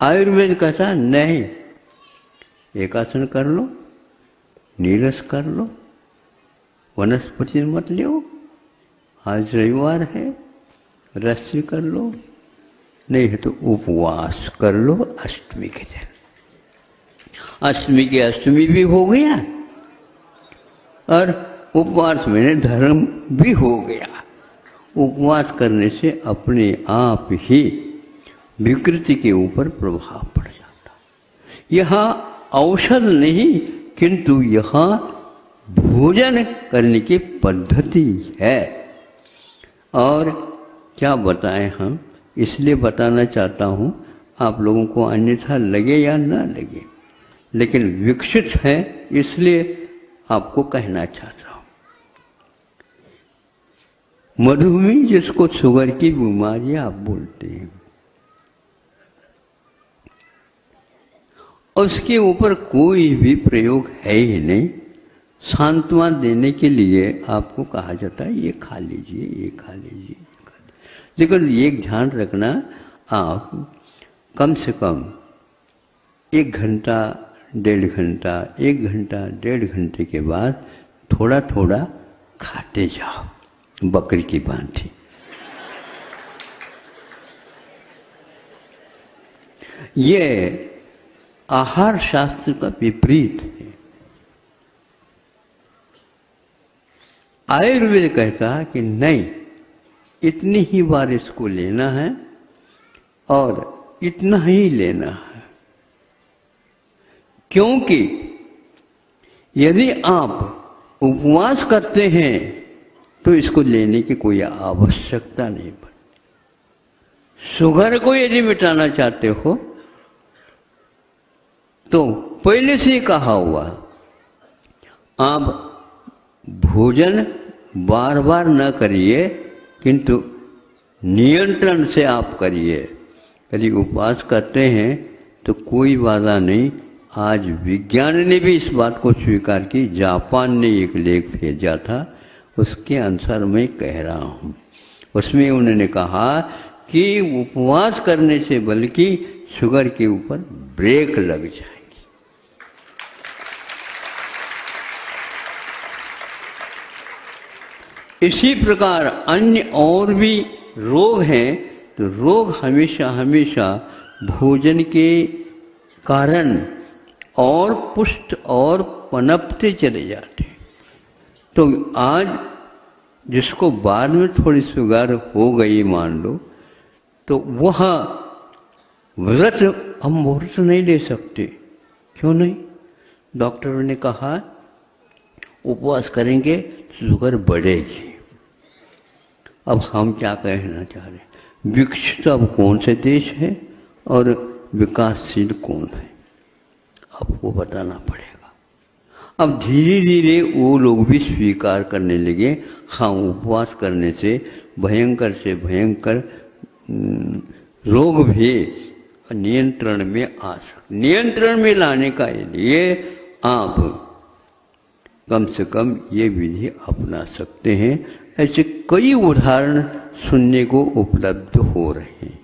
आयुर्वेद कहता नहीं, एक आसन कर लो, नीरस कर लो, वनस्पति मत लो, आज रविवार है रस्सी कर लो, नहीं है तो उपवास कर लो अष्टमी के दिन। अष्टमी की अष्टमी भी हो गया और उपवास में धर्म भी हो गया। उपवास करने से अपने आप ही विकृति के ऊपर प्रभाव पड़ जाता। यह औषध नहीं किंतु यह भोजन करने की पद्धति है। और क्या बताएं हम, इसलिए बताना चाहता हूँ, आप लोगों को अन्यथा लगे या ना लगे, लेकिन विकसित है इसलिए आपको कहना चाहता हूँ। मधुमेह जिसको शुगर की बीमारी आप बोलते हैं, उसके ऊपर कोई भी प्रयोग है ही नहीं। सांत्वना देने के लिए आपको कहा जाता है ये खा लीजिए, ये खा लीजिए, लेकिन एक ध्यान रखना, आप कम से कम 1 घंटा, 1.5 घंटा, 1 घंटा, 1.5 घंटे के बाद थोड़ा थोड़ा खाते जाओ, बकरी की भांति। ये आहार शास्त्र का विपरीत है। आयुर्वेद कहता है कि नहीं, इतनी ही बार इसको लेना है और इतना ही लेना है, क्योंकि यदि आप उपवास करते हैं तो इसको लेने की कोई आवश्यकता नहीं पड़ती। शुगर को यदि मिटाना चाहते हो तो पहले से कहा हुआ, आप भोजन बार बार न करिए किंतु नियंत्रण से आप करिए। यदि उपवास करते हैं तो कोई बाधा नहीं। आज विज्ञान ने भी इस बात को स्वीकार की। जापान ने एक लेख भेजा था, उसके अनुसार मैं कह रहा हूँ। उसमें उन्होंने कहा कि उपवास करने से बल्कि शुगर के ऊपर ब्रेक लग जाएगी। इसी प्रकार अन्य और भी रोग हैं, तो रोग हमेशा हमेशा भोजन के कारण और पुष्ट और पनपते चले जाते। तो आज जिसको बाद में थोड़ी शुगर हो गई मान लो, तो वह व्रत हम व्रत नहीं ले सकते। क्यों नहीं? डॉक्टरों ने कहा उपवास करेंगे तो शुगर बढ़ेगी। अब हम क्या कहना चाह रहे हैं, विकसित अब कौन से देश है और विकासशील कौन है, आपको बताना पड़ेगा। अब धीरे धीरे वो लोग भी स्वीकार करने लगे, हाँ उपवास करने से भयंकर रोग भी नियंत्रण में आ सकते। नियंत्रण में लाने का लिए आप कम से कम ये विधि अपना सकते हैं। ऐसे कई उदाहरण सुनने को उपलब्ध हो रहे हैं।